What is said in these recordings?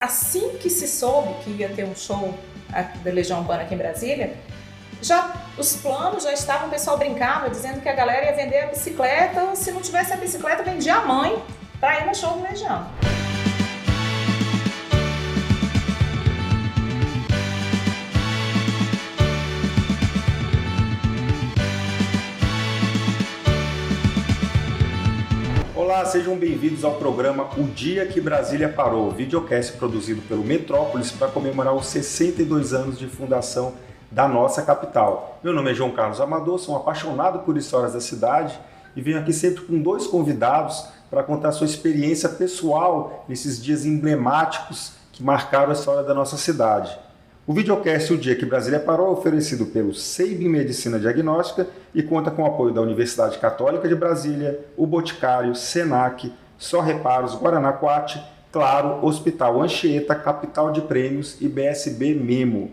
Assim que se soube que ia ter um show da Legião Urbana aqui em Brasília, os planos já estavam, o pessoal brincava, dizendo que a galera ia vender a bicicleta, se não tivesse a bicicleta, vendia a mãe para ir no show do Legião. Olá, sejam bem-vindos ao programa O Dia que Brasília Parou, videocast produzido pelo Metrópolis para comemorar os 62 anos de fundação da nossa capital. Meu nome é João Carlos Amador, sou um apaixonado por histórias da cidade e venho aqui sempre com dois convidados para contar sua experiência pessoal nesses dias emblemáticos que marcaram a história da nossa cidade. O videocast O Dia que Brasília Parou é oferecido pelo Seibin Medicina Diagnóstica e conta com o apoio da Universidade Católica de Brasília, o Boticário, Senac, Só Reparos, Guaranacoate, Claro, Hospital Anchieta, Capital de Prêmios e BSB Memo.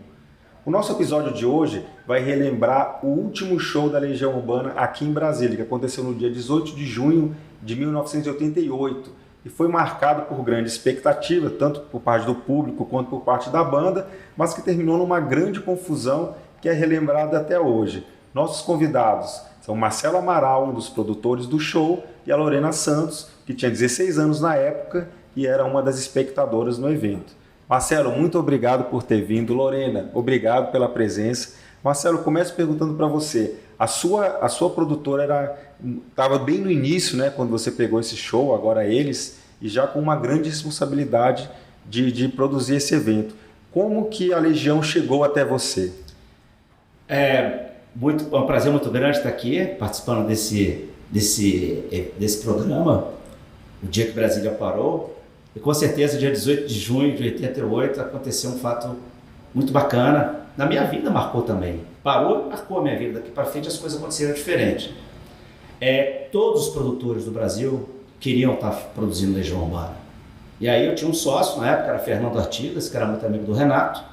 O nosso episódio de hoje vai relembrar o último show da Legião Urbana aqui em Brasília, que aconteceu no dia 18 de junho de 1988. E foi marcado por grande expectativa, tanto por parte do público quanto por parte da banda, mas que terminou numa grande confusão que é relembrada até hoje. Nossos convidados são Marcelo Amaral, um dos produtores do show, e a Lorena Santos, que tinha 16 anos na época e era uma das espectadoras no evento. Marcelo, muito obrigado por ter vindo. Lorena, obrigado pela presença. Marcelo, começo perguntando para você. A sua produtora estava bem no início, né, quando você pegou esse show, agora eles, e já com uma grande responsabilidade de produzir esse evento. Como que a Legião chegou até você? É um prazer muito grande estar aqui, participando desse programa, O Dia que Brasília Parou. E com certeza, dia 18 de junho de 88, aconteceu um fato muito bacana. Na minha vida marcou também. Parou, marcou a minha vida. Daqui para frente as coisas aconteceram diferente. Todos os produtores do Brasil queriam estar produzindo Legião Urbana. E aí eu tinha um sócio, na época era Fernando Artigas, que era muito amigo do Renato,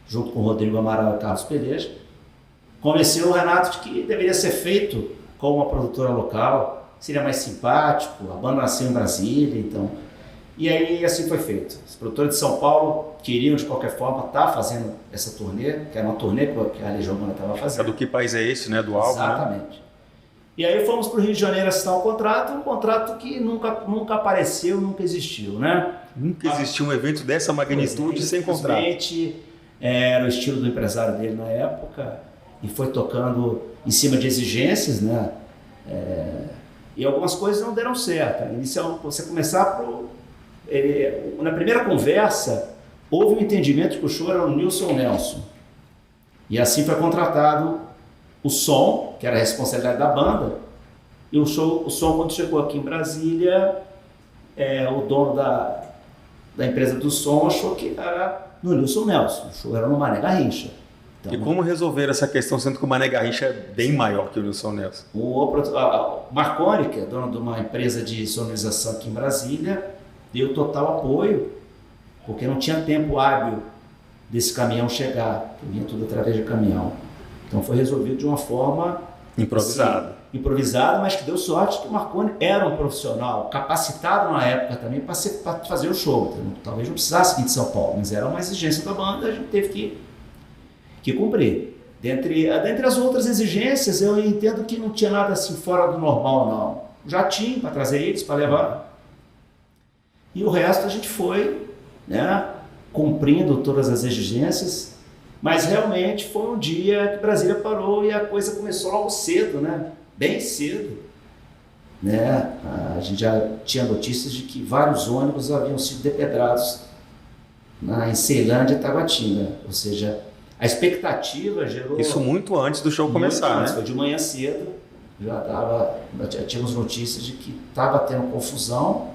junto com o Rodrigo Amaral e Carlos Peleja. Convenceu o Renato de que deveria ser feito com uma produtora local, seria mais simpático, a banda nasceu em Brasília, então... E aí assim foi feito. Os produtores de São Paulo queriam de qualquer forma estar fazendo essa turnê, que era uma turnê que a Legião Urbana estava fazendo. Do Que País é Esse, né? Do álbum, exatamente. Né? E aí fomos para o Rio de Janeiro assinar um contrato que nunca apareceu, nunca existiu, né? Nunca existiu um evento dessa magnitude sem contrato. Era o estilo do empresário dele na época e foi tocando em cima de exigências, né? E algumas coisas não deram certo. Inicialmente, você começar na primeira conversa, houve um entendimento de que o show era o Nilson Nelson. E assim foi contratado o som, que era a responsabilidade da banda, e o som, quando chegou aqui em Brasília, o dono da empresa do som achou que era no Nilson Nelson, o show era no Mané Garrincha. Então, e como resolver essa questão, sendo que o Mané Garrincha é bem maior que o Nilson Nelson? O Marconi, que é dono de uma empresa de sonorização aqui em Brasília, deu total apoio, porque não tinha tempo hábil desse caminhão chegar, que vinha tudo através de caminhão. Então foi resolvido de uma forma improvisada. Assim, improvisada, mas que deu sorte que o Marconi era um profissional capacitado na época também para fazer o show. Então, talvez não precisasse vir de São Paulo, mas era uma exigência da banda, a gente teve que cumprir. Dentre as outras exigências, eu entendo que não tinha nada assim fora do normal, não. Já tinha para trazer eles, para levar. E o resto a gente foi, né, cumprindo todas as exigências, mas realmente foi um dia que Brasília parou e a coisa começou logo cedo, né, bem cedo. Né? A gente já tinha notícias de que vários ônibus haviam sido depedrados em Ceilândia e Taguatinga, ou seja, a expectativa gerou... Isso muito antes do show começar, né? Foi de manhã cedo, já tínhamos notícias de que estava tendo confusão,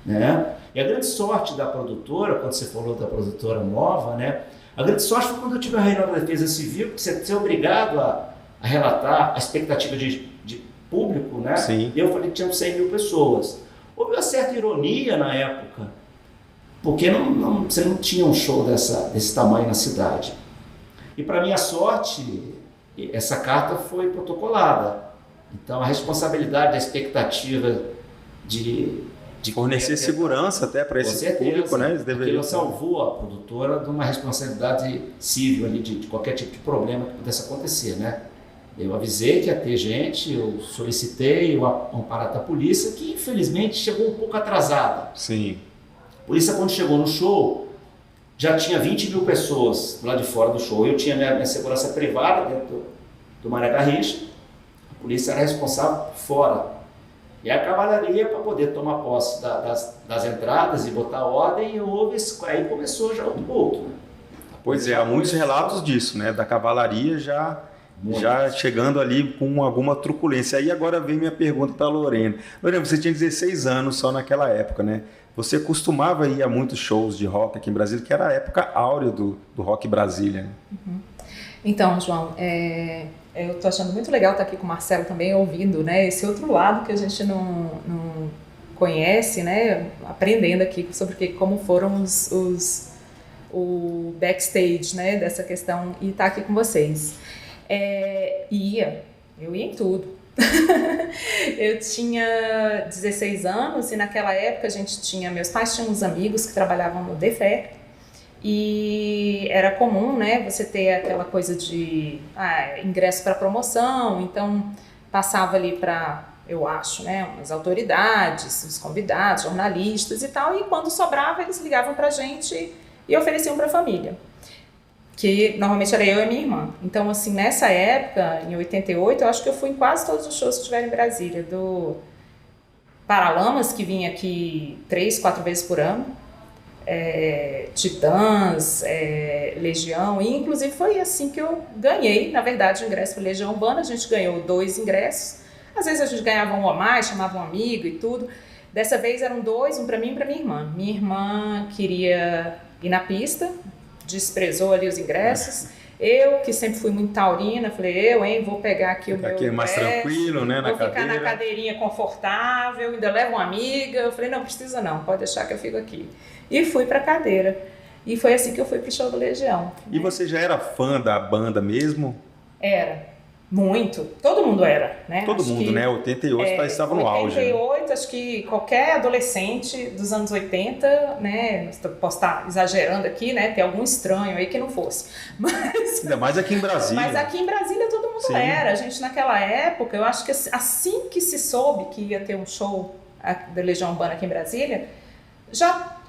né? E a grande sorte da produtora, quando você falou da produtora nova, né? A grande sorte foi quando eu tive a reunião da Defesa Civil, que você é obrigado a relatar a expectativa de público, né? Sim. Eu falei que tinham 100 mil pessoas. Houve uma certa ironia na época, porque você não tinha um show desse tamanho na cidade. E para minha sorte, essa carta foi protocolada. Então a responsabilidade da expectativa de de fornecer segurança até para esse público, né? Eles deveriam. Aquilo salvou a produtora de uma responsabilidade civil ali, de qualquer tipo de problema que pudesse acontecer, né? Eu avisei que ia ter gente, eu solicitei o amparo da polícia, que infelizmente chegou um pouco atrasada. Sim. A polícia, quando chegou no show, já tinha 20 mil pessoas lá de fora do show. Eu tinha minha segurança privada dentro do Mané Garrincha, a polícia era responsável fora. E a cavalaria, para poder tomar posse das entradas e botar ordem, aí começou já o tumulto. Né? Pois é, há muitos relatos disso, né? Da cavalaria já chegando ali com alguma truculência. Aí agora vem minha pergunta para a Lorena. Lorena, você tinha 16 anos só naquela época, né? Você costumava ir a muitos shows de rock aqui em Brasília, que era a época áurea do rock Brasília. Né? Uhum. Então, João, eu estou achando muito legal estar aqui com o Marcelo também, ouvindo, né, esse outro lado que a gente não conhece, né, aprendendo aqui sobre como foram o backstage, né, dessa questão, e estar aqui com vocês. Eu ia em tudo. Eu tinha 16 anos e naquela época meus pais tinham uns amigos que trabalhavam no DEFEC e era comum, né, você ter aquela coisa de ingresso para promoção, então passava ali para, eu acho, né, umas autoridades, os convidados, jornalistas e tal, e quando sobrava eles ligavam pra gente e ofereciam para a família. Que normalmente era eu e minha irmã. Então, assim, nessa época, em 88, eu acho que eu fui em quase todos os shows que tiveram em Brasília. Do Paralamas, que vinha aqui 3, 4 vezes por ano. Titãs, Legião. E, inclusive, foi assim que eu ganhei, na verdade, o ingresso para Legião Urbana. A gente ganhou 2 ingressos. Às vezes a gente ganhava um a mais, chamava um amigo e tudo. Dessa vez eram 2, um para mim e para minha irmã. Minha irmã queria ir na pista, desprezou ali os ingressos. Eu, que sempre fui muito taurina, falei, vou pegar aqui o meu ingresso, mais tranquilo, né, vou ficar na cadeirinha confortável, ainda levo uma amiga. Eu falei, não precisa não, pode deixar que eu fico aqui. E fui pra cadeira. E foi assim que eu fui pro show do Legião. E você já era fã da banda mesmo? Era. Muito. Todo mundo era, né? Todo acho mundo, que, né? 88 estava no auge. 88, acho que qualquer adolescente dos anos 80, né? Posso estar exagerando aqui, né? Tem algum estranho aí que não fosse. Mas, ainda mais aqui em Brasília. Mas aqui em Brasília todo mundo era. A gente, naquela época, eu acho que assim que se soube que ia ter um show da Legião Urbana aqui em Brasília,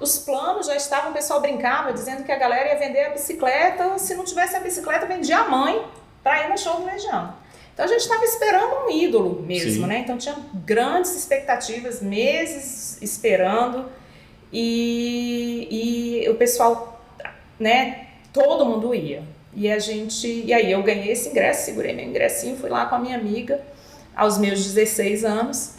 os planos já estavam, o pessoal brincava, dizendo que a galera ia vender a bicicleta, se não tivesse a bicicleta, vendia a mãe para ir no show do Legião. Então a gente estava esperando um ídolo mesmo, né? Então tinha grandes expectativas, meses esperando, e o pessoal, né? Todo mundo ia. E aí eu ganhei esse ingresso, segurei meu ingressinho, fui lá com a minha amiga aos meus 16 anos.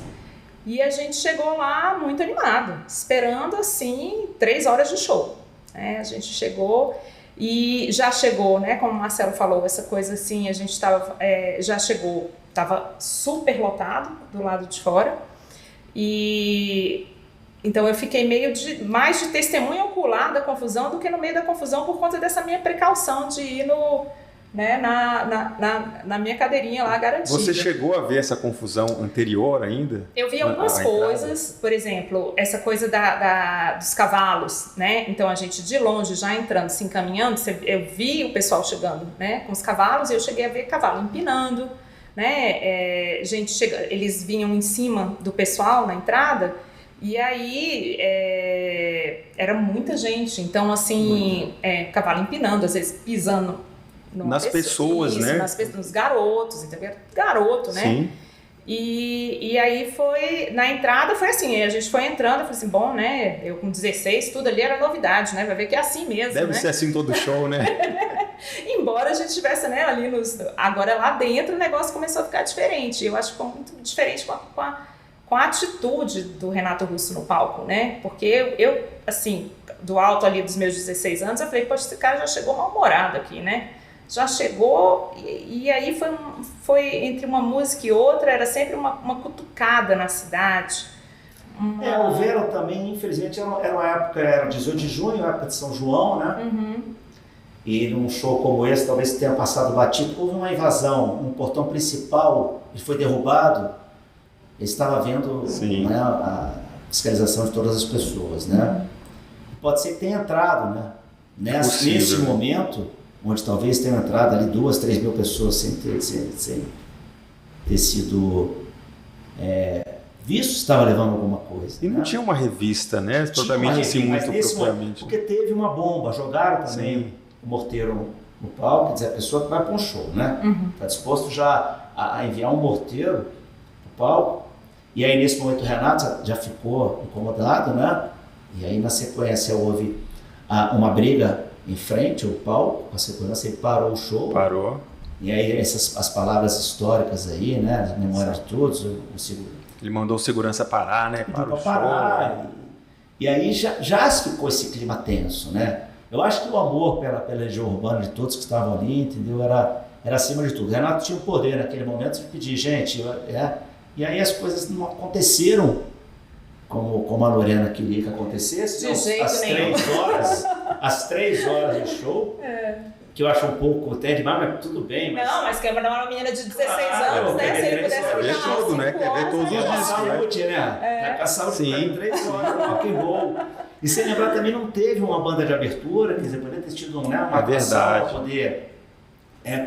E a gente chegou lá muito animado, esperando assim 3 horas de show. Né? A gente chegou. E já chegou, né, como o Marcelo falou, essa coisa assim, a gente já chegou, estava super lotado do lado de fora, e então eu fiquei mais de testemunha ocular da confusão do que no meio da confusão por conta dessa minha precaução de ir na minha cadeirinha lá garantida. Você chegou a ver essa confusão anterior ainda? Eu vi algumas coisas, por exemplo, essa coisa dos cavalos, né? Então a gente de longe já entrando, se encaminhando, eu vi o pessoal chegando, né, com os cavalos, e eu cheguei a ver cavalo empinando, né? Eles vinham em cima do pessoal na entrada, e aí era muita gente, então assim, cavalo empinando, às vezes pisando nas pessoas, né? Nos garotos, entendeu? Garoto, né? Sim. E aí na entrada foi assim, a gente foi entrando, eu falei assim, bom, né? Eu com 16, tudo ali era novidade, né? Vai ver que é assim mesmo, Deve ser assim todo show, né? Embora a gente estivesse, né, ali agora lá dentro o negócio começou a ficar diferente. Eu acho que foi muito diferente com a atitude do Renato Russo no palco, né? Porque eu, assim, do alto ali dos meus 16 anos, eu falei, poxa, esse cara já chegou mal-humorado aqui, né? Já chegou, e aí foi entre uma música e outra, era sempre uma cutucada na cidade. O verão também, infelizmente, era uma época, era 18 de junho, a época de São João, né? Uhum. E num show como esse, talvez tenha passado batido, houve uma invasão, um portão principal, ele foi derrubado, ele estava vendo, né, fiscalização de todas as pessoas, né? Pode ser que tenha entrado, né? Nesse momento, onde talvez tenha entrado ali 2, 3 mil pessoas sem ter sido visto se estava levando alguma coisa. E não tinha uma revista, né? Totalmente assim, muito propriamente. Porque teve uma bomba, jogaram também o morteiro no palco, quer dizer, a pessoa que vai para um show, né? Está disposto já a enviar um morteiro para o palco. E aí, nesse momento, o Renato já ficou incomodado, né? E aí, na sequência, houve uma briga em frente ao palco, a segurança, ele parou o show. Parou. E aí, as palavras históricas aí, né? Na memória de todos, ele mandou o segurança parar, né? Para o show. E aí, já ficou esse clima tenso, né? Eu acho que o amor pela Legião Urbana de todos que estavam ali, entendeu? Era acima de tudo. O Renato tinha o poder naquele momento de pedir, gente, e aí as coisas não aconteceram como a Lorena queria que acontecesse. De jeito nenhum. As 3 horas de show, que eu acho um pouco até demais, mas tudo bem. Não, mas quer mandar uma menina de 16 anos, né? Se ele pudesse ver ficar tudo, né? Quer ver todos os discos, saúde, né? A saúde em 3 horas no rock and roll. E sem lembrar também não teve uma banda de abertura, quer dizer, poderia ter tido uma atuação para poder...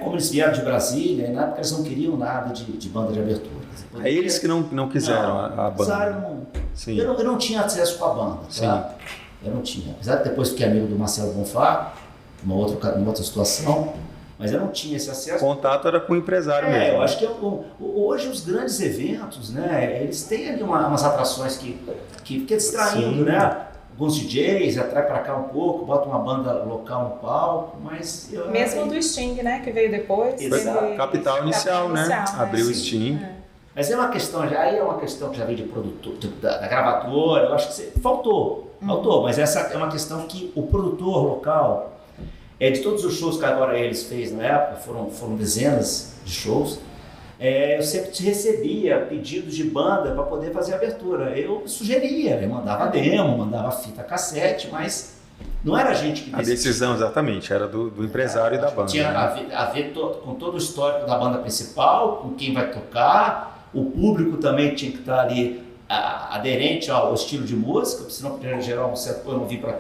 como eles vieram de Brasília, na época eles não queriam nada de banda de abertura. É eles que não quiseram a banda. Sim. Eu não tinha acesso com a banda, tá? Eu não tinha. Apesar de depois fiquei amigo do Marcelo Bonfá, numa outra situação, mas eu não tinha esse acesso. O contato era com o empresário mesmo. Eu acho que hoje os grandes eventos, né, eles têm ali umas atrações que fica distraindo, né? Alguns DJs atrai para cá um pouco, bota uma banda local no palco, mas... Mesmo do Sting, né, que veio depois. Foi Capital Inicial, né? Abriu o Sting. Mas é uma questão, aí é uma questão que já veio de produtor, da gravadora, eu acho que faltou, mas essa é uma questão que o produtor local, de todos os shows que agora eles fez na época, foram dezenas de shows, eu sempre recebia pedidos de banda para poder fazer a abertura. Eu sugeria, eu mandava demo, mandava fita cassete, mas não era a gente que decidia. A decisão, exatamente, era do empresário e da banda. Tinha a ver com todo o histórico da banda principal, com quem vai tocar, o público também tinha que estar ali aderente ao estilo de música, senão poderia gerar um certo... Eu não vim para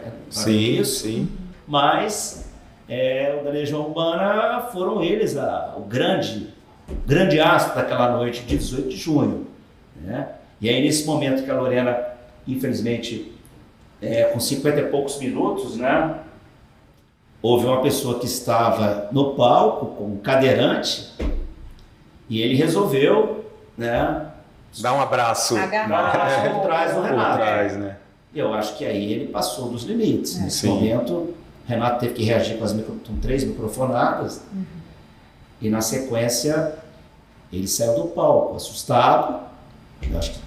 isso. Sim. Mas o da Legião Urbana foram eles o grande astro daquela noite de 18 de junho. Né? E aí, nesse momento que a Lorena, infelizmente, com 50 e poucos minutos, né, houve uma pessoa que estava no palco com um cadeirante e ele resolveu, né, dar um abraço. Por trás do Renato. Né? E eu acho que aí ele passou dos limites. Nesse momento, o Renato teve que reagir com 3 microfonadas. E na sequência, ele saiu do palco, assustado. Eu acho que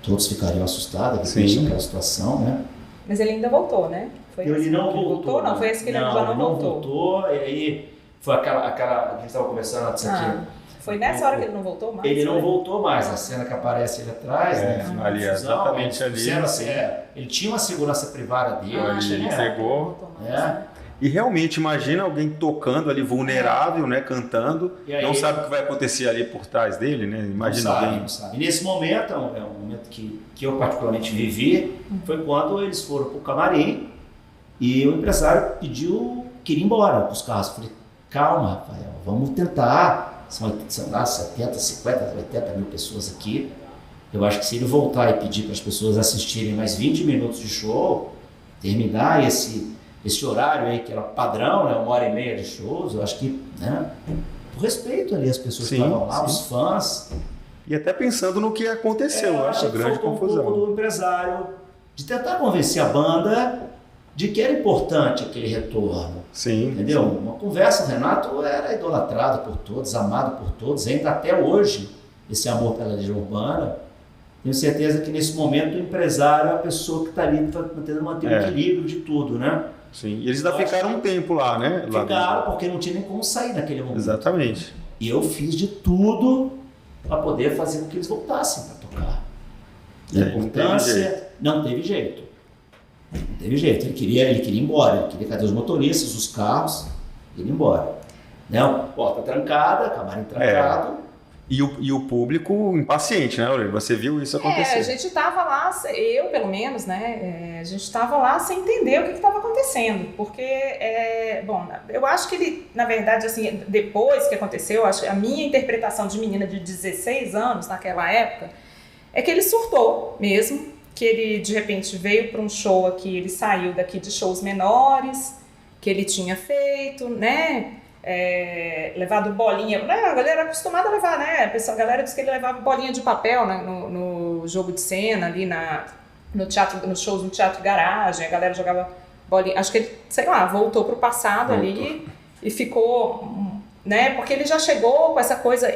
todos ficariam assustados naquela situação, né? Mas ele ainda voltou, né? Ele não voltou. Não, foi esse que ele já não voltou. E aí foi aquela a gente estava conversando antes aqui. Foi nessa hora que ele não voltou mais? Ele não voltou mais, a cena que aparece ele atrás, né? Ali, exatamente ali. Ele tinha uma segurança privada dele. Ele pegou. E realmente, imagina alguém tocando ali, vulnerável, né, cantando, aí, não sabe o que vai acontecer ali por trás dele, né? Imagina alguém. Não sabe. E nesse momento, é um momento que eu particularmente vivi, foi quando eles foram para o camarim e o empresário queria ir embora com os carros. Eu falei, calma, Rafael, vamos tentar. São lá 70, 50, 80 mil pessoas aqui. Eu acho que se ele voltar e pedir para as pessoas assistirem mais 20 minutos de show, terminar esse horário aí que era padrão, né, 1h30 de shows, eu acho que, né, por respeito ali às pessoas que estavam lá, os fãs. E até pensando no que aconteceu, eu acho grande confusão. Um pouco do empresário de tentar convencer a banda de que era importante aquele retorno. Entendeu? Uma conversa, o Renato era idolatrado por todos, amado por todos, ainda até hoje, esse amor pela Legião Urbana. Tenho certeza que nesse momento o empresário é a pessoa que está ali tentando manter o equilíbrio de tudo, né? Sim, e eles ainda ficaram um tempo lá, né? Ficaram, porque não tinha nem como sair naquele momento. Exatamente. E eu fiz de tudo para poder fazer com que eles voltassem para tocar. A importância, não teve jeito. Não teve jeito, ele queria ir embora, ele queria cadê os motoristas, os carros, ele ir embora. Né? Porta trancada, camarim trancado, E o público impaciente, né, Aurélio? Você viu isso acontecer? A gente estava lá, eu pelo menos, né? A gente estava lá sem entender o que estava acontecendo, porque, bom, eu acho que ele, na verdade, assim, depois que aconteceu, acho que a minha interpretação de menina de 16 anos naquela época é que ele surtou mesmo, que ele de repente veio para um show aqui, ele saiu daqui de shows menores que ele tinha feito, né? Levado bolinha, né? A galera era acostumada a levar, né? A galera disse que ele levava bolinha de papel, né? no jogo de cena, ali no teatro, nos shows no Teatro Garagem, a galera jogava bolinha. Acho que ele, sei lá, voltou pro passado ali e ficou, né? Porque ele já chegou com essa coisa.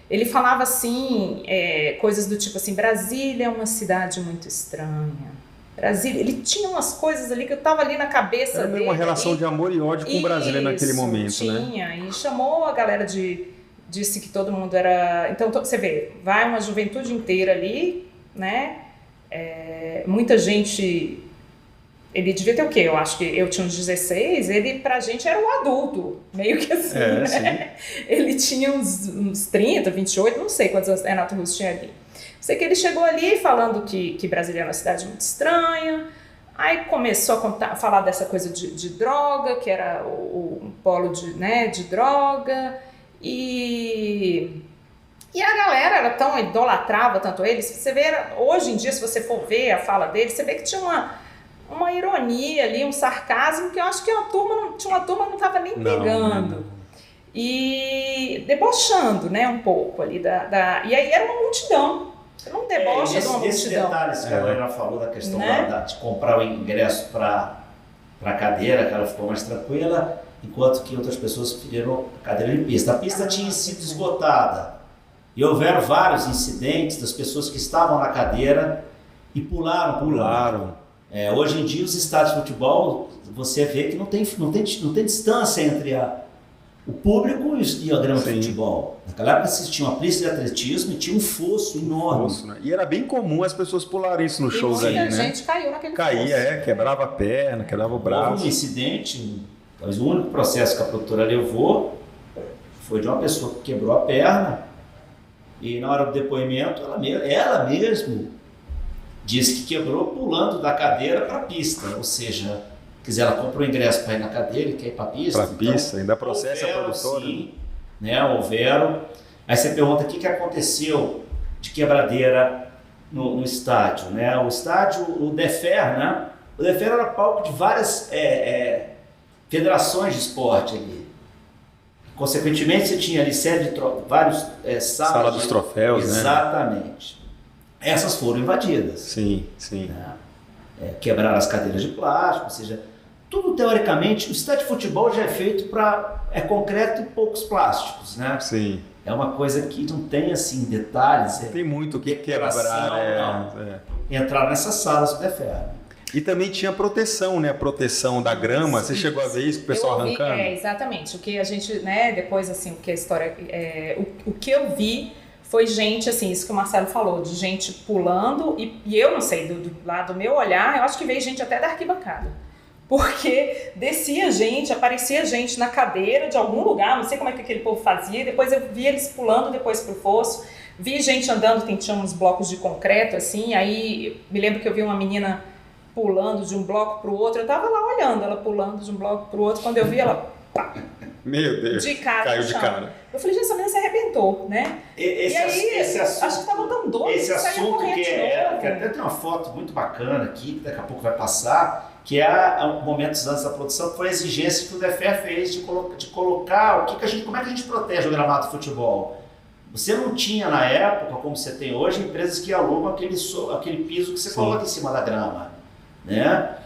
Ele falava assim, coisas do tipo assim: Brasília é uma cidade muito estranha. Brasília, ele tinha umas coisas ali que eu tava ali na cabeça dele. Era uma relação de amor e ódio com Brasília naquele momento, tinha, né? E chamou a galera disse que todo mundo era... Então, você vê, vai uma juventude inteira ali, né? Muita gente... Ele devia ter o quê? Eu acho que eu tinha uns 16, ele pra gente era um adulto, meio que assim, né? Sim. Ele tinha uns 30, 28, não sei quantos anos Renato Russo tinha ali. Sei que ele chegou ali falando que Brasília é uma cidade muito estranha, aí começou a falar dessa coisa de droga, que era o polo de droga, e a galera idolatrava tanto ele. Você vê, hoje em dia, se você for ver a fala dele, você vê que tinha uma ironia ali, um sarcasmo, que eu acho que uma turma não estava nem pegando. Não. E debochando, né, um pouco ali e aí era uma multidão. Você não debocha de uma multidão. Esses detalhes que a Lorena falou da questão, né? De comprar o ingresso para a cadeira, que ela ficou mais tranquila, enquanto que outras pessoas preferiram a cadeira de pista. A pista tinha sido esgotada e houveram vários incidentes das pessoas que estavam na cadeira e pularam. Hoje em dia, os estádios de futebol, você vê que não tem distância entre o público e a grama de futebol. Naquela época existia uma pista de atletismo e tinha um fosso enorme. Né? E era bem comum as pessoas pularem isso nos shows aí, né? Muita gente caiu naquele fosso. Quebrava a perna, quebrava o braço. Houve um incidente, talvez o único processo que a produtora levou foi de uma pessoa que quebrou a perna e na hora do depoimento ela mesmo disse que quebrou pulando da cadeira para a pista, ou seja, ela comprou o ingresso para ir na cadeira e quer ir para a pista. Para a pista, ainda processa a produtora. Sim, né, houveram. Aí você pergunta o que aconteceu de quebradeira no estádio, né? O estádio, o DEFER, né? O DEFER era palco de várias federações de esporte ali. Consequentemente, você tinha ali sede de vários Sala dos troféus, né? Exatamente. Essas foram invadidas. Sim. Né? Quebraram as cadeiras de plástico, ou seja, tudo teoricamente, o estádio de futebol já é feito é concreto e poucos plásticos, né? Sim. É uma coisa que não tem assim detalhes. Tem muito o que quebrar. Entrar nessas salas de ferro. E também tinha proteção, né? A proteção da grama. Você chegou a ver isso, o pessoal arrancando? Exatamente. O que a gente, né? Depois, assim, o que a história... o que eu vi foi gente, assim, isso que o Marcelo falou, de gente pulando. E eu não sei, do lado do meu olhar, eu acho que veio gente até da arquibancada. Porque descia gente, aparecia gente na cadeira de algum lugar, não sei como é que aquele povo fazia, depois eu vi eles pulando depois pro fosso, vi gente andando, tinha uns blocos de concreto, assim, aí me lembro que eu vi uma menina pulando de um bloco pro outro, eu tava lá olhando ela pulando de um bloco pro outro, quando eu vi ela, pá, meu Deus, de cara caiu de cara. Eu falei, gente, essa menina se arrebentou, né? Esse assunto, acho que tava tão doido, esse assunto que até tem uma foto muito bacana aqui, que daqui a pouco vai passar, que momentos antes da produção, que foi a exigência que o DEFER fez de colocar como é que a gente protege o gramado de futebol. Você não tinha na época, como você tem hoje, empresas que alugam aquele piso que você coloca em cima da grama, né?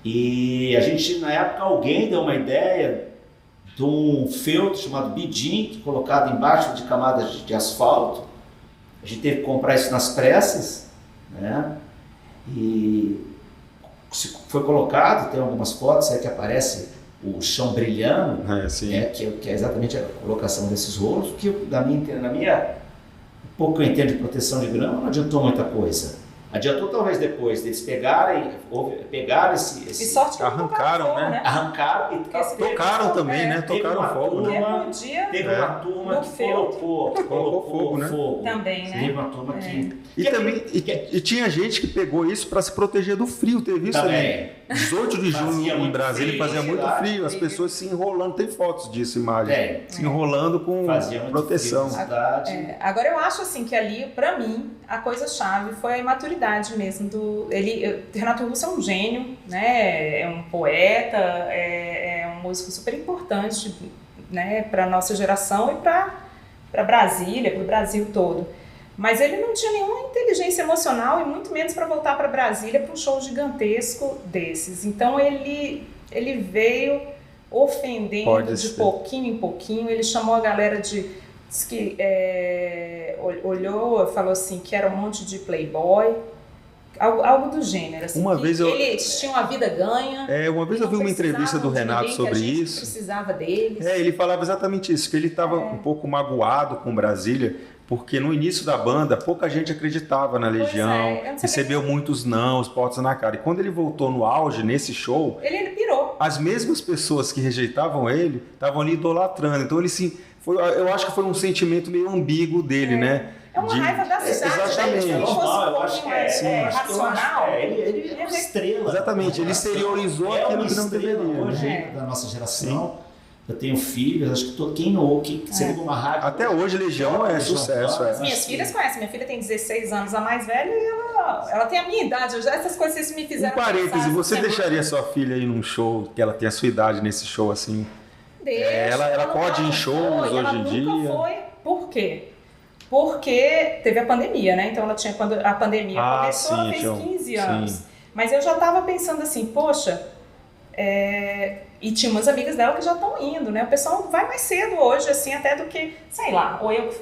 E a gente, na época, alguém deu uma ideia de um feltro chamado bidim, colocado embaixo de camadas de asfalto. A gente teve que comprar isso nas pressas, né? E foi colocado, tem algumas fotos aí que aparece o chão brilhando, que é exatamente a colocação desses rolos, que na minha pouco que eu entendo de proteção de grama não adiantou muita coisa, Adiantou talvez depois deles pegaram esse E sorte que arrancaram, não fogo, né? arrancaram e Tocaram também, né? Tocaram fogo, né? Teve uma turma que colocou fogo, né? Também, né? Teve uma turma que... E tinha gente que pegou isso para se proteger do frio. Teve isso ali. 18 de junho em Brasília fazia muito frio. As pessoas se enrolando. Tem fotos disso, imagem. Se enrolando com proteção. Agora eu acho assim que ali, para mim, a coisa-chave foi a imaturidade mesmo. Renato Russo é um gênio, né? É um poeta, é um músico super importante, né? Para a nossa geração e para Brasília, para o Brasil todo. Mas ele não tinha nenhuma inteligência emocional e muito menos para voltar para Brasília para um show gigantesco desses. Então ele veio ofendendo de pouquinho em pouquinho. Ele chamou a galera olhou e falou assim que era um monte de playboy, algo do gênero. Assim, eles tinham a vida ganha. Uma vez eu vi uma entrevista do Renato sobre isso. Precisava deles. Ele falava exatamente isso, que ele estava um pouco magoado com Brasília, porque no início da banda pouca gente acreditava na Legião, recebeu muitos não, os portas na cara. E quando ele voltou no auge, nesse show, ele pirou. As mesmas pessoas que rejeitavam ele estavam ali idolatrando. Então eu acho que foi um sentimento meio ambíguo dele, né? É uma raiva da cidade. Exatamente. Eu acho que é racional. Ele é uma estrela. Exatamente, ele exteriorizou aquilo que não deveria. Hoje, da nossa geração. Eu tenho filhos, acho que quem você liga uma rádio. Até hoje, Legião é sucesso. As minhas filhas conhecem. Minha filha tem 16 anos, a mais velha, e ela tem a minha idade. Essas coisas vocês me fizeram. Parêntese, você deixaria sua filha ir num show, que ela tem a sua idade nesse show assim? Ela pode ir em shows hoje em dia? Nunca foi. Por quê? Porque teve a pandemia, né? Então quando a pandemia começou, ela fez 15 anos. Sim. Mas eu já estava pensando assim, poxa, e tinha umas amigas dela que já estão indo, né? O pessoal vai mais cedo hoje, assim, até do que, sei lá, ou eu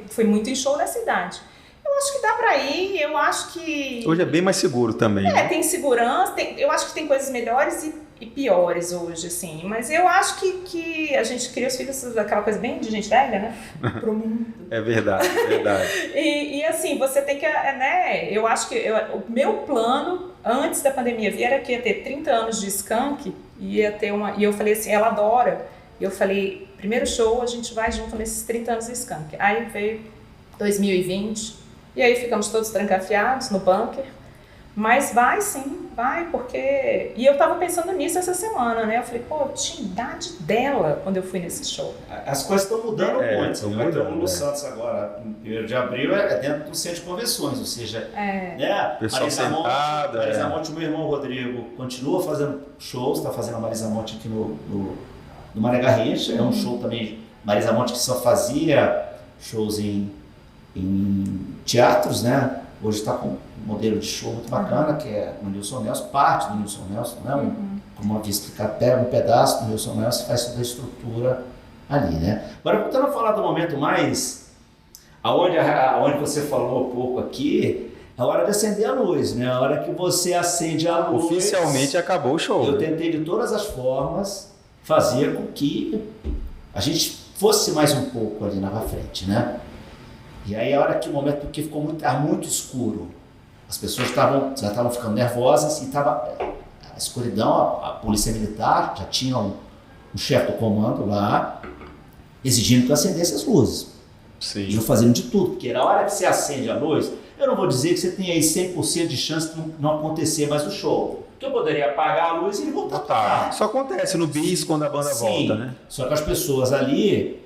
fui muito em show nessa idade. Eu acho que dá pra ir, eu acho que... Hoje é bem mais seguro também. Né? Tem segurança, eu acho que tem coisas melhores e piores hoje, assim. Mas eu acho que a gente cria os filhos daquela coisa bem de gente velha, né? Pro mundo. É verdade, é verdade. e assim, você tem que, né? Eu acho que o meu plano, antes da pandemia vir, era que ia ter 30 anos de Skank e ia ter e eu falei assim, ela adora. E eu falei, primeiro show, a gente vai junto nesses 30 anos de Skank. Aí veio 2020, e aí ficamos todos trancafiados no bunker. Mas vai sim, vai, porque... E eu tava pensando nisso essa semana, né? Eu falei, eu tinha idade dela quando eu fui nesse show. As coisas estão mudando muito. Vai ter o Lulu Santos agora, em 1º de abril, dentro do centro de convenções, ou seja... né? Pessoal sentado. Marisa Monte, meu irmão Rodrigo, continua fazendo shows, está fazendo a Marisa Monte aqui no Maria Garrincha. É um show também, Marisa Monte, que só fazia shows em teatros, né? Hoje está com um modelo de show muito bacana, que é o Nilson Nelson, parte do Nilson Nelson, né? Como eu havia explicado, pega um pedaço do Nilson Nelson e faz toda a estrutura ali, né? Agora, voltando a falar do momento mais, aonde você falou um pouco aqui, é a hora de acender a luz, né? A hora que você acende a luz... Oficialmente acabou o show. Eu tentei de todas as formas fazer com que a gente fosse mais um pouco ali na frente, né? E aí a hora que o momento, porque ficou muito escuro, as pessoas já estavam ficando nervosas e estava a escuridão, a polícia militar já tinha um chefe do comando lá exigindo que acendesse as luzes. Sim. E fazendo de tudo, porque na hora que você acende a luz, eu não vou dizer que você tem aí 100% de chance de não acontecer mais o show. Porque eu poderia apagar a luz e ele voltar a tocar. Isso acontece no bis quando a banda volta, né? Só que as pessoas ali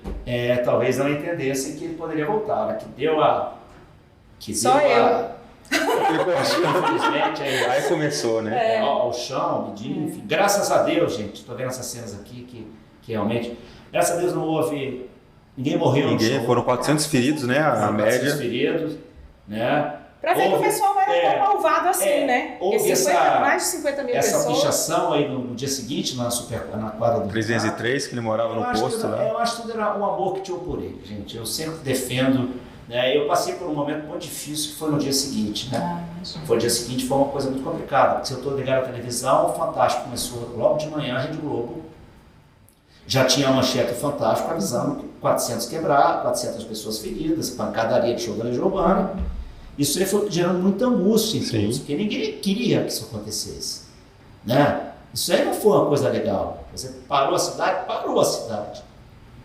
talvez não entendessem que ele poderia voltar. Né? Que deu a... Simplesmente aí começou, né? Ao chão, enfim. Graças a Deus, gente, estou vendo essas cenas aqui que realmente... Graças a Deus não houve... Ninguém morreu no show. Foram 400 feridos, né? A média. 400 feridos, né? Pra ver que o pessoal não era tão malvado assim, né? Houve mais de 50 mil essa pessoas. pichação aí no dia seguinte, na quadra do 303, que ele morava no posto lá. Eu acho que tudo era o amor que tinha por ele, gente. Eu sempre defendo, né? Eu passei por um momento muito difícil que foi no dia seguinte, né? Foi no dia seguinte, foi uma coisa muito complicada. Porque se eu estou ligado à televisão, o Fantástico começou logo de manhã, a Rede Globo já tinha a manchete do Fantástico avisando que 400 quebrados, 400 pessoas feridas, pancadaria de show da Legião Urbana. Isso aí foi gerando muita angústia em Sim. todos, porque ninguém queria que isso acontecesse, né? Isso aí não foi uma coisa legal. Você parou a cidade.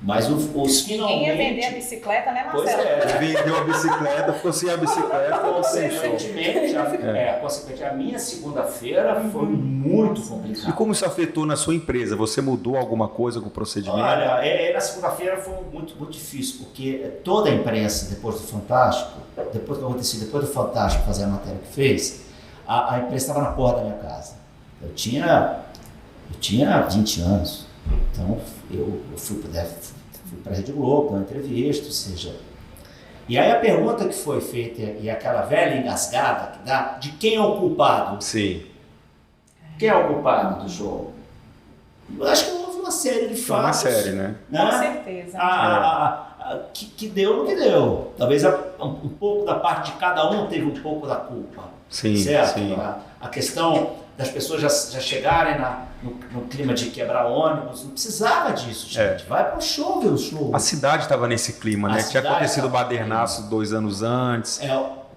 Mas os finalmente... Ninguém ia vender a bicicleta, né, Pois Marcelo? Vendeu a bicicleta, ficou sem a bicicleta, sem show. Consequentemente, a minha segunda-feira foi muito E complicada. como isso afetou na sua empresa? Você mudou alguma coisa com o procedimento? Olha, na segunda-feira foi muito, muito difícil, porque toda a imprensa, depois do Fantástico, depois do Fantástico fazer a matéria que fez, a imprensa estava na porta da minha casa. Eu tinha 20 anos, então eu fui para a Rede Globo, dar uma entrevista, ou seja... E aí a pergunta que foi feita, e aquela velha engasgada que dá, de quem é o culpado? Sim. Quem é o culpado do jogo? Eu acho que houve uma série de Foi uma fatos. série, né? Com certeza. Que deu no que deu. Talvez um pouco da parte de cada um teve um pouco da culpa. Sim, certo? sim. A questão das pessoas já chegarem no clima de quebrar ônibus, não precisava disso, gente. Vai para o show, ver o show. A cidade estava nesse clima, né? Tinha acontecido o tava badernaço 2 anos antes.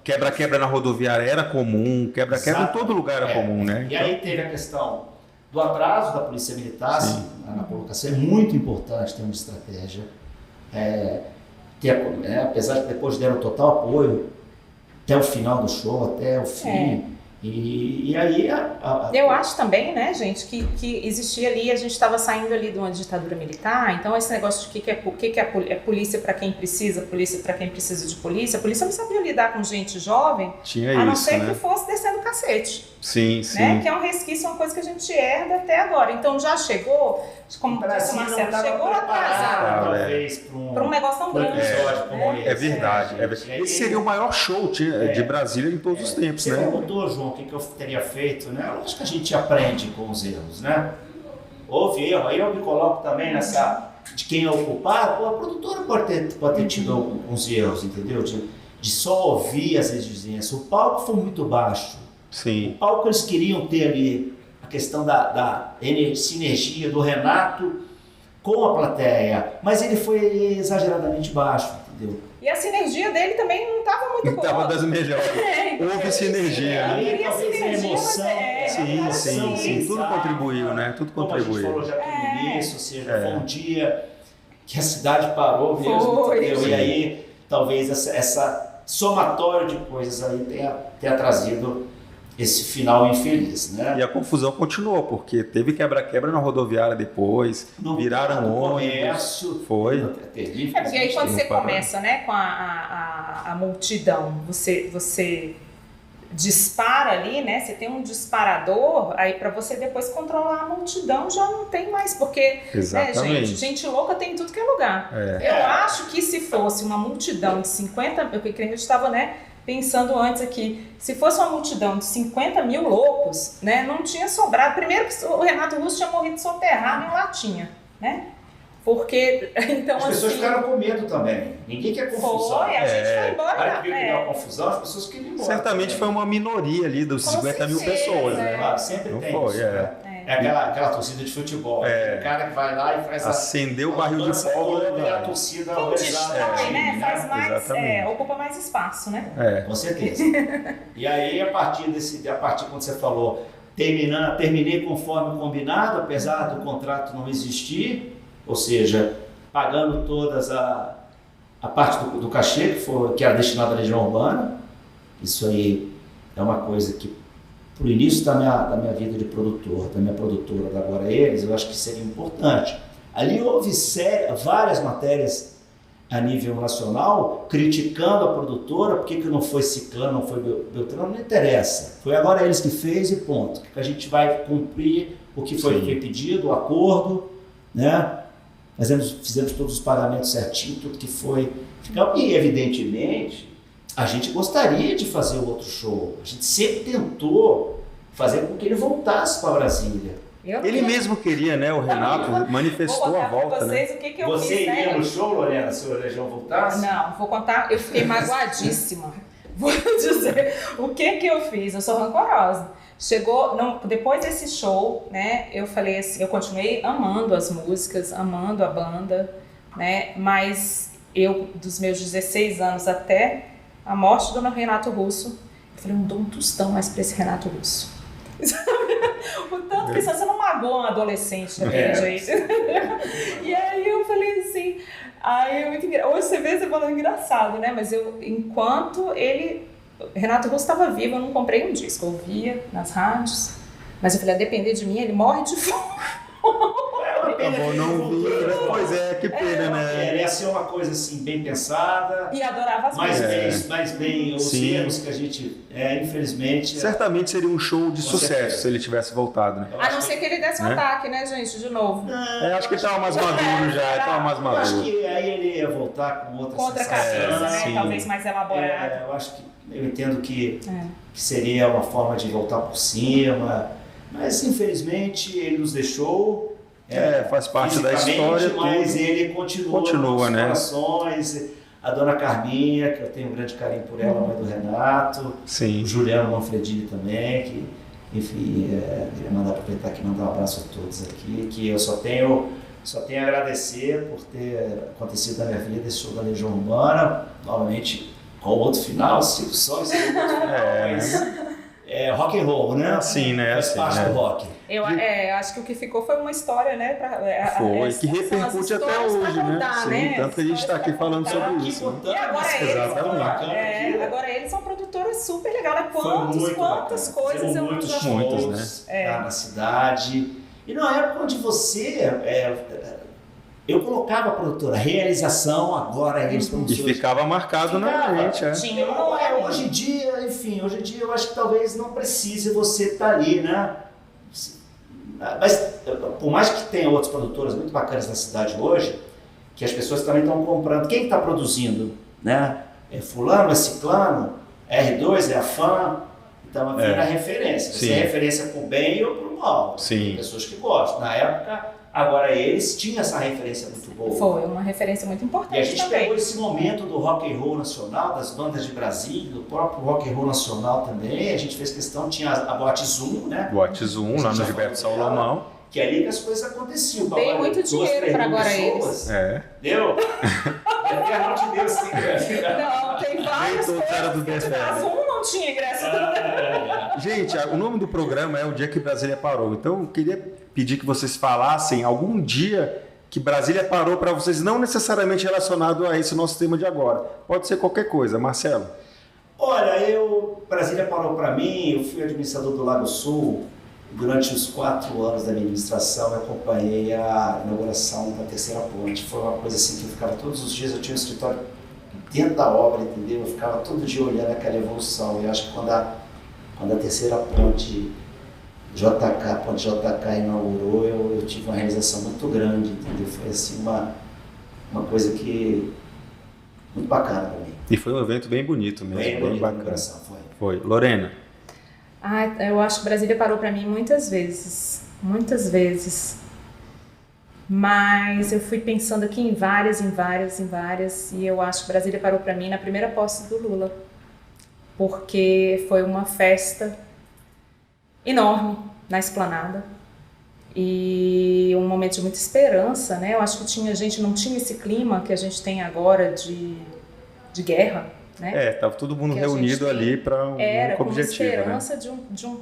Quebra-quebra na rodoviária era comum, quebra-quebra em todo lugar era comum, né? E aí teve a questão do atraso da Polícia Militar na colocação. É muito importante ter uma estratégia. Apesar de depois deram total apoio até o final do show, até o fim. E aí eu acho também, né, gente, que existia ali, a gente estava saindo ali de uma ditadura militar, então esse negócio de o que é polícia para quem precisa, polícia para quem precisa de polícia, a polícia não sabia lidar com gente jovem, Tinha a não isso, ser né? que fosse descendo cacete. Sim, Né? sim. Que é um resquício, uma coisa que a gente herda até agora. Então já chegou, como disse o Marcelo, chegou atrasado talvez para um negócio tão grande. É verdade. Esse seria o maior show de Brasília em todos os tempos, Você né? perguntou, João, o que eu teria feito, né? Eu acho que a gente aprende com os erros, né? Houve erro, aí eu me coloco também nessa de quem é o culpado. A produtora pode ter tido alguns erros, entendeu? De só ouvir as exigências. O palco foi muito baixo. Sim. O palco eles queriam ter ali a questão da sinergia do Renato com a plateia, mas ele foi exageradamente baixo, entendeu? E a sinergia dele também não estava muito boa. Estava das melhores. Houve sinergia. Aí talvez a emoção. Sim. Tudo contribuiu, né? Tudo Como a gente contribuiu. falou já aqui no início, ou seja, foi um dia que a cidade parou mesmo, entendeu? E aí talvez essa somatória de coisas aí tenha trazido esse final infeliz, né? E a confusão continuou, porque teve quebra-quebra na rodoviária depois, viraram ônibus. Foi. Porque aí quando você começa, né, com a multidão, você dispara ali, né? Você tem um disparador, aí para você depois controlar a multidão já não tem mais, porque, né, gente louca tem em tudo que é lugar. Eu acho que se fosse uma multidão de 50, eu que a gente estava, né, pensando antes aqui, se fosse uma multidão de 50 mil loucos, né, não tinha sobrado. Primeiro que o Renato Russo tinha morrido soterrado em latinha, né? Porque, então, as pessoas ficaram com medo também. Ninguém quer confusão. A gente foi embora. Para que criar confusão, as pessoas queriam ir embora. Certamente foi uma minoria ali dos 50 mil pessoas, né? Claro, sempre não tem foi, isso, né? É aquela torcida de futebol. O cara que vai lá e faz acendeu o barril de pólvora e a torcida quem distrai, né? Faz mais, ocupa mais espaço, né? Com certeza. E aí, a partir quando você falou, terminei conforme combinado, apesar do contrato não existir, ou seja, pagando todas a parte do cachê que era destinado à Legião Urbana. Isso aí é uma coisa que, para o início da minha vida de produtor, da minha produtora, da Agora Eles, eu acho que seria importante. Ali houve várias matérias a nível nacional criticando a produtora, por que não foi Ciclano, não foi Beltrano, não interessa. Foi Agora Eles que fez e ponto. Que a gente vai cumprir o que foi pedido, o acordo, né? Fizemos todos os pagamentos certinho, tudo que foi. E, evidentemente, a gente gostaria de fazer o outro show. A gente sempre tentou fazer com que ele voltasse para Brasília. Ele mesmo queria, né? O Renato manifestou a volta, vocês, né? O que eu Você fiz, iria né? no show, Lorena, se o Legião voltasse? Não, vou contar. Eu fiquei magoadíssima. Vou dizer o que eu fiz. Eu sou rancorosa. Depois desse show, né? Eu falei assim, eu continuei amando as músicas, amando a banda, né? Mas eu, dos meus 16 anos até a morte do Renato Russo, eu falei, eu não dou um tostão mais pra esse Renato Russo. O tanto que você não magoa um adolescente daquele jeito. E aí eu falei assim, hoje você vê, você falando engraçado, né? Mas enquanto Renato Russo estava vivo, eu não comprei um disco, eu ouvia nas rádios, mas eu falei, a depender de mim, ele morre de fome. Acabou não vi, pois é, que pena, né? Ia ser uma coisa assim, bem pensada. E adorava as músicas. Mais bem, os erros que a gente, infelizmente... Certamente seria um show de sucesso se ele tivesse voltado, né? A não ser que ele desse um ataque, né, gente, de novo. Acho que ele estava mais maduro já, acho que aí ele ia voltar com outra cabeça, né? Talvez mais elaborada. Eu entendo que seria uma forma de voltar por cima, mas infelizmente ele nos deixou. Faz parte da história. Mas ele continua né? Corações. A dona Carminha, que eu tenho um grande carinho por ela, mãe do Renato. Sim. O Juliano Manfredini também, que, enfim, queria aproveitar aqui e mandar um abraço a todos aqui, que eu só tenho a agradecer por ter acontecido na minha vida esse show da Legião Urbana, novamente com outro final, Silvio Soares, mas rock and roll, né? Assim, né? Faz parte do rock. Eu acho que o que ficou foi uma história, né? Que repercute até hoje, contar, né? Sim, tanto que a gente está aqui falando sobre isso. E agora eles são produtoras super legais, né? Quantas coisas eu não já muitos, né? Na cidade. E na época onde você... eu colocava a produtora, realização, agora eles E ficava marcado na mente, Hoje em dia, enfim, eu acho que talvez não precise você estar ali, né? Mas, por mais que tenha outras produtoras muito bacanas na cidade hoje, que as pessoas também estão comprando. Quem está produzindo, né? É fulano, é ciclano, é R2, é a fã. Então, vira referência. Você é referência para o bem ou para o mal. Sim. Tem pessoas que gostam. Na época, agora eles tinham essa referência muito boa. Foi uma referência muito importante. E a gente também pegou esse momento do rock and roll nacional, das bandas de Brasília, do próprio rock and roll nacional também. A gente fez questão, tinha a Boate Zoom, né? Boate Zoom, lá no Gilberto Salomão. Que é ali que as coisas aconteciam. Dei muito dinheiro para agora eles. Deu? Não te deu sim. Não, tem várias coisas. A Zoom não tinha ingresso. Gente, o nome do programa é O Dia que Brasília Parou. Então, eu queria pedir que vocês falassem algum dia que Brasília parou para vocês, não necessariamente relacionado a esse nosso tema de agora. Pode ser qualquer coisa. Marcelo? Olha, Brasília parou para mim, eu fui administrador do Lago Sul. Durante os 4 anos da minha administração, eu acompanhei a inauguração da terceira ponte. Foi uma coisa assim que eu ficava todos os dias, eu tinha um escritório dentro da obra, entendeu? Eu ficava todo dia olhando aquela evolução. Eu acho que quando a terceira ponte JK inaugurou, eu tive uma realização muito grande, entendeu? Foi assim uma coisa que muito bacana para mim. E foi um evento bem bonito mesmo, bem bacana. Foi. Lorena? Eu acho que Brasília parou para mim muitas vezes, mas eu fui pensando aqui em várias, e eu acho que Brasília parou para mim na primeira posse do Lula, porque foi uma festa enorme na Esplanada e um momento de muita esperança, né? Eu acho que não tinha esse clima que a gente tem agora de guerra. Né? Tava todo mundo reunido ali para um objetivo. Era com esperança, né?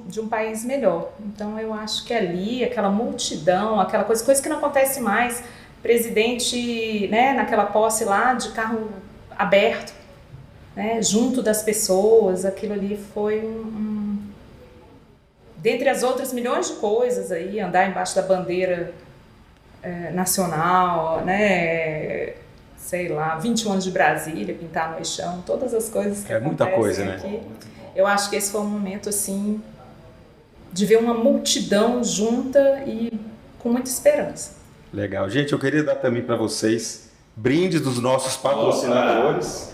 de um país melhor. Então eu acho que ali, aquela multidão, aquela coisa que não acontece mais, presidente, né, naquela posse lá de carro aberto, né, junto das pessoas, aquilo ali foi dentre as outras milhões de coisas aí, andar embaixo da bandeira nacional, né? Sei lá, 21 anos de Brasília, pintar no chão, todas as coisas que acontecem muita coisa, né? Aqui. Eu acho que esse foi um momento, assim, de ver uma multidão junta e com muita esperança. Legal. Gente, eu queria dar também para vocês brindes dos nossos patrocinadores.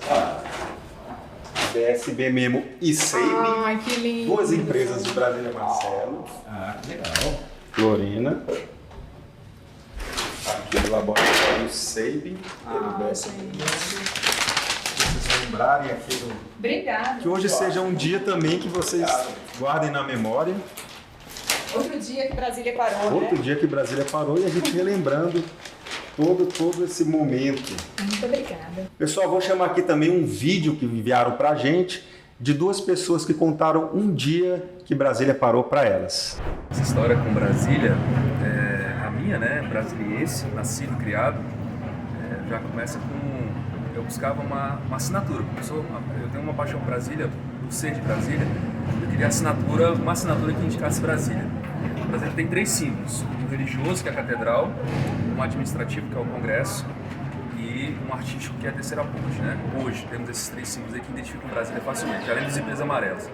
BSB Memo e Seibe. Ai, que lindo. 2 empresas de Brasília, Marcelo. Que legal. Lorena. Aqui do laboratório Seibe. Gente. Vocês lembrarem aqui do... Obrigada. Que hoje seja um dia também que vocês guardem na memória. Outro dia que Brasília parou, Outro dia que Brasília parou e a gente relembrando todo esse momento. Muito obrigada. Pessoal, vou chamar aqui também um vídeo que enviaram pra gente de duas pessoas que contaram um dia que Brasília parou para elas. Essa história com Brasília, a minha, né, brasiliense, nascido e criado, já começa com... Eu buscava uma assinatura. Eu tenho uma paixão por Brasília, por ser de Brasília. Eu queria uma assinatura que indicasse Brasília. Brasília tem 3 símbolos: um religioso, que é a catedral, um administrativo, que é o Congresso, e um artístico, que é a terceira ponte, né? Hoje temos esses 3 símbolos aí que identificam Brasília facilmente, além dos ipês amarelos.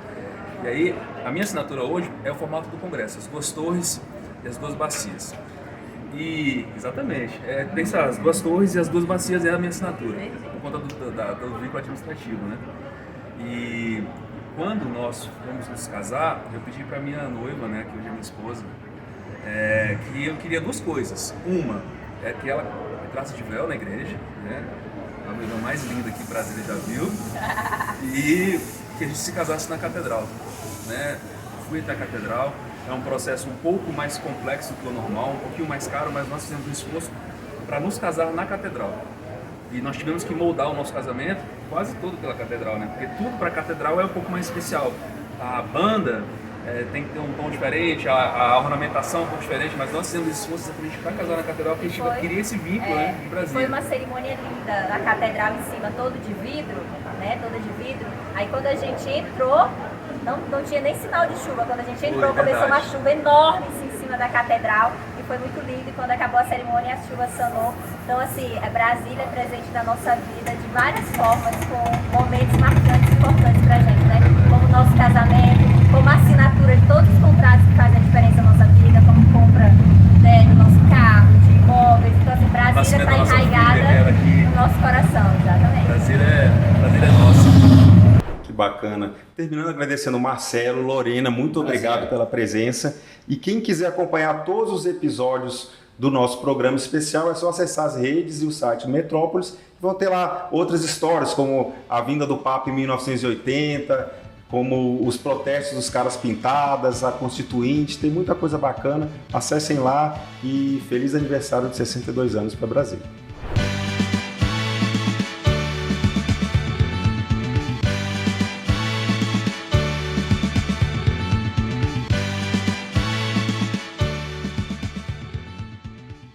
E aí, a minha assinatura hoje é o formato do Congresso, as 2 torres e as 2 bacias. E, exatamente, pensa, as 2 torres e as 2 bacias é a minha assinatura, por conta do vínculo administrativo, né? E quando nós fomos nos casar, eu pedi para minha noiva, né, que hoje é minha esposa, que eu queria 2 coisas. Uma é que ela entrasse de véu na igreja, né, a noiva mais linda que Brasília já viu, e que a gente se casasse na catedral, né? Fui até a catedral, é um processo um pouco mais complexo do que o normal, um pouquinho mais caro, mas nós fizemos um esforço para nos casar na catedral. E nós tivemos que moldar o nosso casamento quase todo pela catedral, né? Porque tudo para a catedral é um pouco mais especial. A banda tem que ter um tom diferente, a ornamentação é um pouco diferente, mas nós fizemos esforços para casar na catedral, porque a gente queria esse vínculo, né, de Brasília. Foi uma cerimônia linda, na catedral em cima, todo de vidro, né? Toda de vidro. Aí quando a gente entrou, não tinha nem sinal de chuva. Quando a gente entrou, começou uma chuva enorme em cima da catedral. Foi muito lindo, e quando acabou a cerimônia, a chuva sanou. Então, assim, Brasília é presente na nossa vida de várias formas, com momentos marcantes e importantes pra gente, né? Como o nosso casamento, como a assinatura de todos os contratos que fazem a diferença na nossa vida, como compra, né, do nosso carro, de imóveis. Então, assim, Brasília está enraizada no nosso coração, exatamente. Brasília é nossa. Que bacana. Terminando agradecendo Marcelo, Lorena, muito obrigado pela presença. E quem quiser acompanhar todos os episódios do nosso programa especial, é só acessar as redes e o site Metrópolis. Vão ter lá outras histórias, como a vinda do Papa em 1980, como os protestos dos caras pintadas, a Constituinte, tem muita coisa bacana. Acessem lá e feliz aniversário de 62 anos para Brasília.